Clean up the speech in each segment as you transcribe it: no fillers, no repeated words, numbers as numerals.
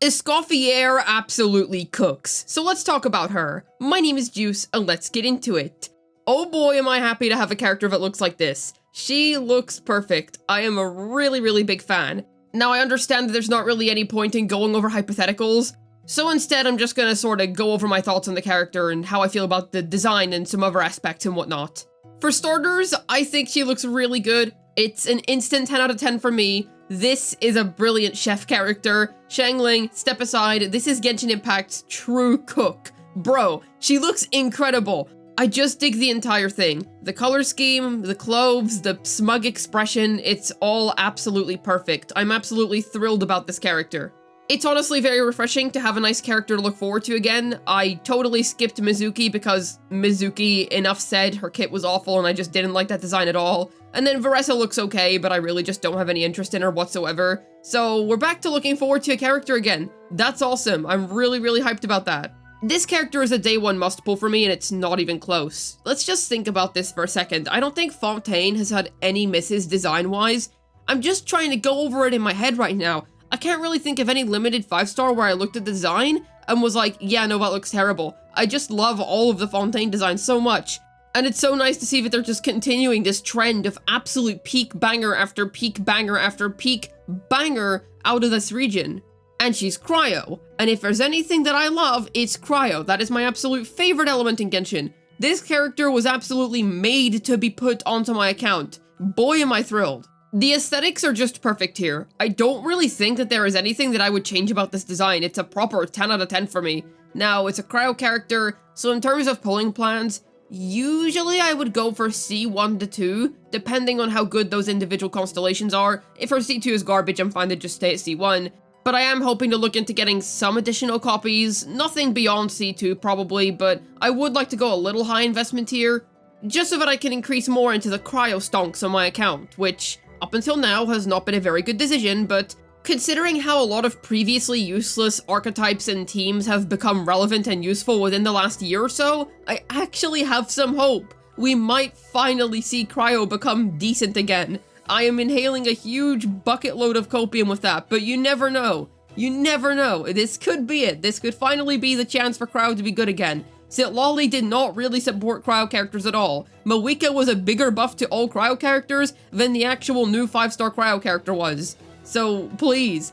Escoffier absolutely cooks, so let's talk about her. My name is Juice, and let's get into it. Oh boy, am I happy to have a character that looks like this. She looks perfect. I am a really big fan. Now, I understand that there's not really any point in going over hypotheticals, so instead I'm just gonna sort of go over my thoughts on the character and how I feel about the design and some other aspects and whatnot. For starters, I think she looks really good. It's an instant 10 out of 10 for me. This is a brilliant chef character. Xiangling, step aside, this is Genshin Impact's true cook. Bro, she looks incredible. I just dig the entire thing. The color scheme, the clothes, the smug expression, it's all absolutely perfect. I'm absolutely thrilled about this character. It's honestly very refreshing to have a nice character to look forward to again. I totally skipped Mizuki because Mizuki, enough said, her kit was awful and I just didn't like that design at all. And then Varessa looks okay, but I really just don't have any interest in her whatsoever. So we're back to looking forward to a character again. That's awesome. I'm really hyped about that. This character is a day one must pull for me, and it's not even close. Let's just think about this for a second. I don't think Fontaine has had any misses design-wise. I'm just trying to go over it in my head right now. I can't really think of any limited 5-star where I looked at the design and was like, yeah, no, that looks terrible. I just love all of the Fontaine designs so much. And it's so nice to see that they're just continuing this trend of absolute peak banger after peak banger after peak banger out of this region. And she's Cryo. And if there's anything that I love, it's Cryo. That is my absolute favorite element in Genshin. This character was absolutely made to be put onto my account. Boy, am I thrilled. The aesthetics are just perfect here. I don't really think that there is anything that I would change about this design. It's a proper 10 out of 10 for me. Now, it's a Cryo character, so in terms of pulling plans, usually I would go for C1 to 2, depending on how good those individual constellations are. If her C2 is garbage, I'm fine to just stay at C1. But I am hoping to look into getting some additional copies, nothing beyond C2 probably, but I would like to go a little high investment here, just so that I can increase more into the Cryo stonks on my account, which up until now has not been a very good decision, but considering how a lot of previously useless archetypes and teams have become relevant and useful within the last year or so, I actually have some hope. We might finally see Cryo become decent again. I am inhaling a huge bucket load of copium with that, but you never know. You never know. This could be it. This could finally be the chance for Cryo to be good again. Sitlali did not really support Cryo characters at all. Mawika was a bigger buff to all Cryo characters than the actual new 5-star Cryo character was. So please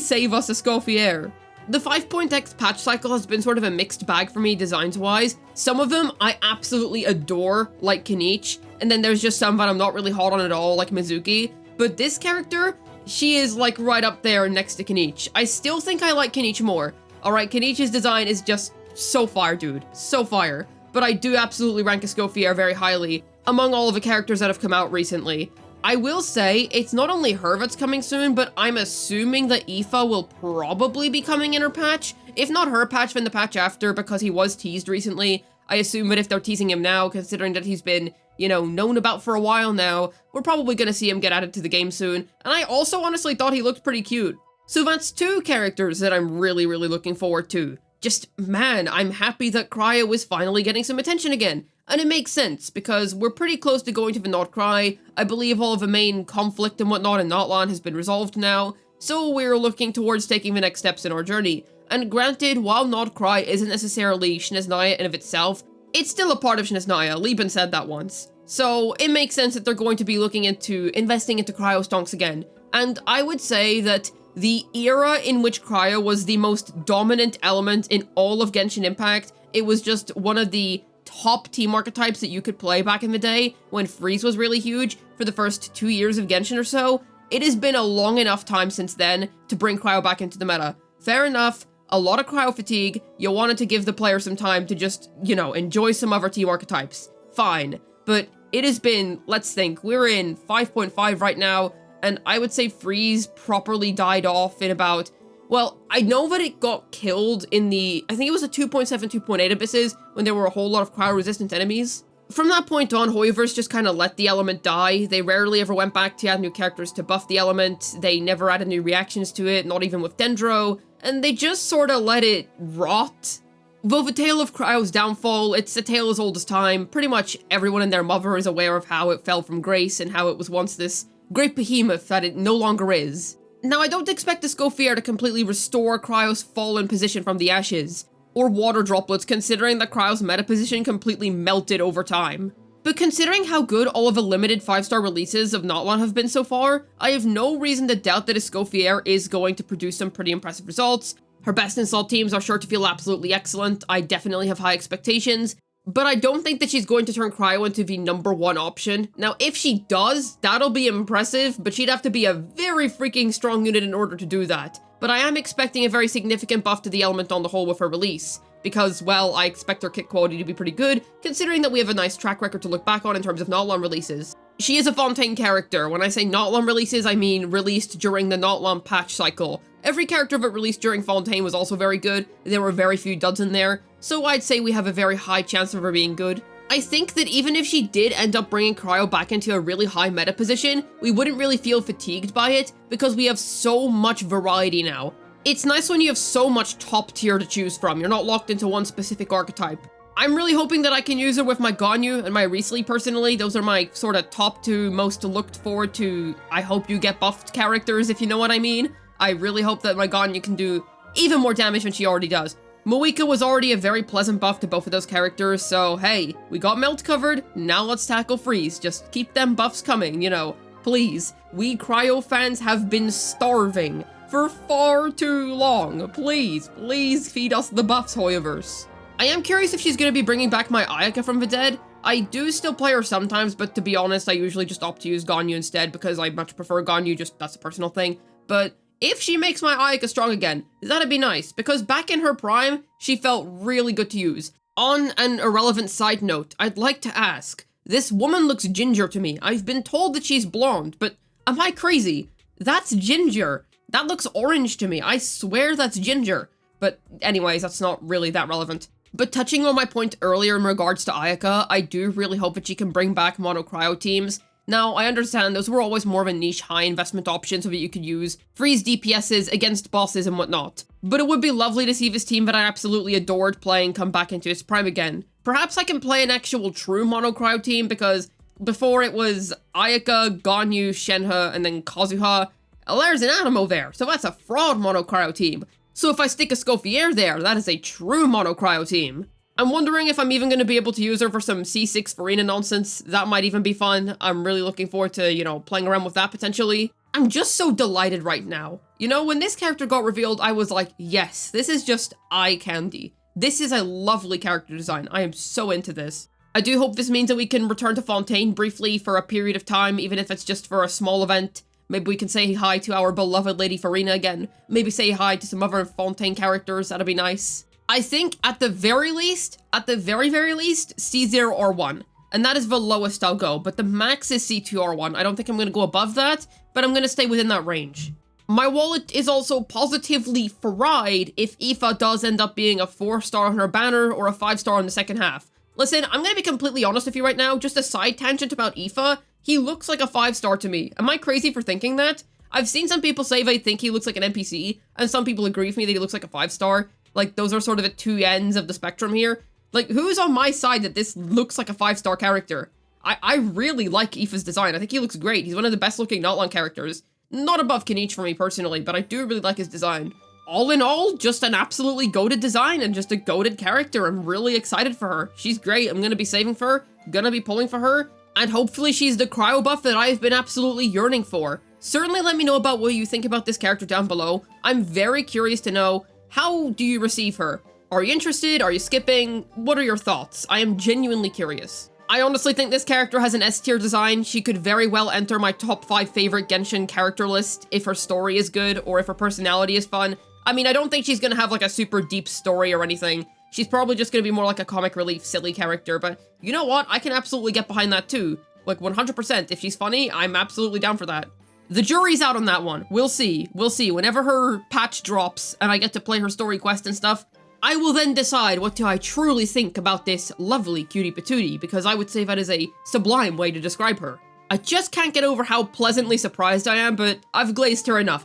save us Escoffier. The 5.x patch cycle has been sort of a mixed bag for me designs-wise. Some of them I absolutely adore, like Kinich, and then there's just some that I'm not really hot on at all, like Mizuki. But this character, she is like right up there next to Kinich. I still think I like Kinich more. Alright, Kinich's design is just so fire, dude. So fire. But I do absolutely rank Escoffier very highly among all of the characters that have come out recently. I will say, it's not only her that's coming soon, but I'm assuming that Aoife will probably be coming in her patch. If not her patch, then the patch after, because he was teased recently. I assume that if they're teasing him now, considering that he's been, you know, known about for a while now, we're probably gonna see him get added to the game soon. And I also honestly thought he looked pretty cute. So that's two characters that I'm really looking forward to. Just, man, I'm happy that Cryo is finally getting some attention again. And it makes sense, because we're pretty close to going to the Notcry. I believe all of the main conflict and whatnot in Notland has been resolved now, so we're looking towards taking the next steps in our journey. And granted, while Notcry isn't necessarily Snezhnaya in of itself, it's still a part of Snezhnaya. Lieben said that once. So it makes sense that they're going to be looking into investing into Cryo stonks again. And I would say that the era in which Cryo was the most dominant element in all of Genshin Impact, it was just one of the top team archetypes that you could play back in the day when Freeze was really huge for the first 2 years of Genshin or so. It has been a long enough time since then to bring Cryo back into the meta. Fair enough, a lot of Cryo fatigue, you wanted to give the player some time to just, you know, enjoy some other team archetypes. Fine. But it has been, let's think, we're in 5.5 right now, and I would say Freeze properly died off in about, well, I know that it got killed in the, I think it was a 2.7, 2.8 abysses, when there were a whole lot of cryo-resistant enemies. From that point on, Hoyoverse just kind of let the element die. They rarely ever went back to add new characters to buff the element. They never added new reactions to it, not even with Dendro, and they just sort of let it rot. Though the tale of Cryo's downfall, it's a tale as old as time. Pretty much everyone and their mother is aware of how it fell from grace and how it was once this great behemoth that it no longer is. Now, I don't expect Escoffier to completely restore Cryo's fallen position from the ashes, or water droplets considering that Cryo's meta position completely melted over time. But considering how good all of the limited 5-star releases of Not Long have been so far, I have no reason to doubt that Escoffier is going to produce some pretty impressive results. Her best installed teams are sure to feel absolutely excellent. I definitely have high expectations, but I don't think that she's going to turn Cryo into the #1 option. Now, if she does, that'll be impressive, but she'd have to be a very freaking strong unit in order to do that. But I am expecting a very significant buff to the element on the whole with her release, because, well, I expect her kit quality to be pretty good, considering that we have a nice track record to look back on in terms of Not Long releases. She is a Fontaine character. When I say Not Long releases, I mean released during the Not Long patch cycle. Every character of it released during Fontaine was also very good. There were very few duds in there, so I'd say we have a very high chance of her being good. I think that even if she did end up bringing Cryo back into a really high meta position, we wouldn't really feel fatigued by it, because we have so much variety now. It's nice when you have so much top tier to choose from. You're not locked into one specific archetype. I'm really hoping that I can use her with my Ganyu and my Riesli personally. Those are my sort of top 2 most looked forward to, I hope you get buffed characters, if you know what I mean. I really hope that my Ganyu can do even more damage than she already does. Moika was already a very pleasant buff to both of those characters, so hey, we got Melt covered, now let's tackle Freeze. Just keep them buffs coming, you know, please. We Cryo fans have been starving for far too long. Please, please feed us the buffs, Hoyoverse. I am curious if she's going to be bringing back my Ayaka from the dead. I do still play her sometimes, but to be honest, I usually just opt to use Ganyu instead because I much prefer Ganyu, just that's a personal thing. But if she makes my Ayaka strong again, that'd be nice, because back in her prime, she felt really good to use. On an irrelevant side note, I'd like to ask, this woman looks ginger to me. I've been told that she's blonde, but am I crazy? That's ginger. That looks orange to me. I swear that's ginger. But anyways, that's not really that relevant. But touching on my point earlier in regards to Ayaka, I do really hope that she can bring back mono cryo teams. Now, I understand those were always more of a niche high investment option so that you could use freeze DPSs against bosses and whatnot. But it would be lovely to see this team that I absolutely adored playing come back into its prime again. Perhaps I can play an actual true mono cryo team, because before it was Ayaka, Ganyu, Shenhe, and then Kazuha. There's an Animo there, so that's a fraud mono cryo team. So if I stick Escoffier there, that is a true mono cryo team. I'm wondering if I'm even going to be able to use her for some C6 Farina nonsense. That might even be fun. I'm really looking forward to, you know, playing around with that potentially. I'm just so delighted right now. You know, when this character got revealed, I was like, yes, this is just eye candy. This is a lovely character design. I am so into this. I do hope this means that we can return to Fontaine briefly for a period of time, even if it's just for a small event. Maybe we can say hi to our beloved Lady Farina again. Maybe say hi to some other Fontaine characters. That'd be nice. I think at the very least, C0 or 1. And that is the lowest I'll go, but the max is C2 or 1. I don't think I'm going to go above that, but I'm going to stay within that range. My wallet is also positively fried if Aoife does end up being a 4-star on her banner or a 5-star in the second half. Listen, I'm going to be completely honest with you right now. Just a side tangent about Aoife. He looks like a 5-star to me. Am I crazy for thinking that? I've seen some people say they think he looks like an NPC, and some people agree with me that he looks like a 5-star. Like, those are sort of the two ends of the spectrum here. Like, who's on my side that this looks like a 5-star character? I really like Aoife's design. I think he looks great. He's one of the best looking Not Long characters. Not above Kenichi for me personally, but I do really like his design. All in all, just an absolutely goated design and just a goated character. I'm really excited for her. She's great. I'm gonna be saving for her, gonna be pulling for her, and hopefully she's the cryo buff that I've been absolutely yearning for. Certainly let me know about what you think about this character down below. I'm very curious to know, how do you receive her? Are you interested? Are you skipping? What are your thoughts? I am genuinely curious. I honestly think this character has an S-tier design. She could very well enter my top 5 favorite Genshin character list if her story is good or if her personality is fun. I mean, I don't think she's gonna have like a super deep story or anything. She's probably just gonna be more like a comic relief silly character, but you know what? I can absolutely get behind that too. Like 100%. If she's funny, I'm absolutely down for that. The jury's out on that one. We'll see. We'll see. Whenever her patch drops and I get to play her story quest and stuff, I will then decide what do I truly think about this lovely cutie patootie, because I would say that is a sublime way to describe her. I just can't get over how pleasantly surprised I am, but I've glazed her enough.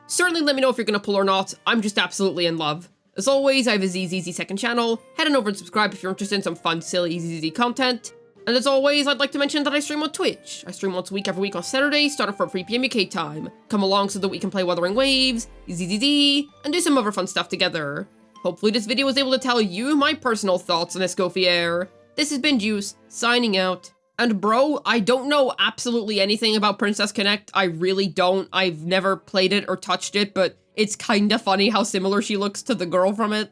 Certainly let me know if you're gonna pull or not. I'm just absolutely in love. As always, I have a ZZZ second channel. Head on over and subscribe if you're interested in some fun, silly, ZZZ content. And as always, I'd like to mention that I stream on Twitch. I stream once a week every week on Saturday, starting from 3 PM UK time. Come along so that we can play Wuthering Waves, ZZZ, and do some other fun stuff together. Hopefully this video was able to tell you my personal thoughts on Escoffier. This has been Juice, signing out. And bro, I don't know absolutely anything about Princess Connect. I really don't. I've never played it or touched it, but it's kinda funny how similar she looks to the girl from it.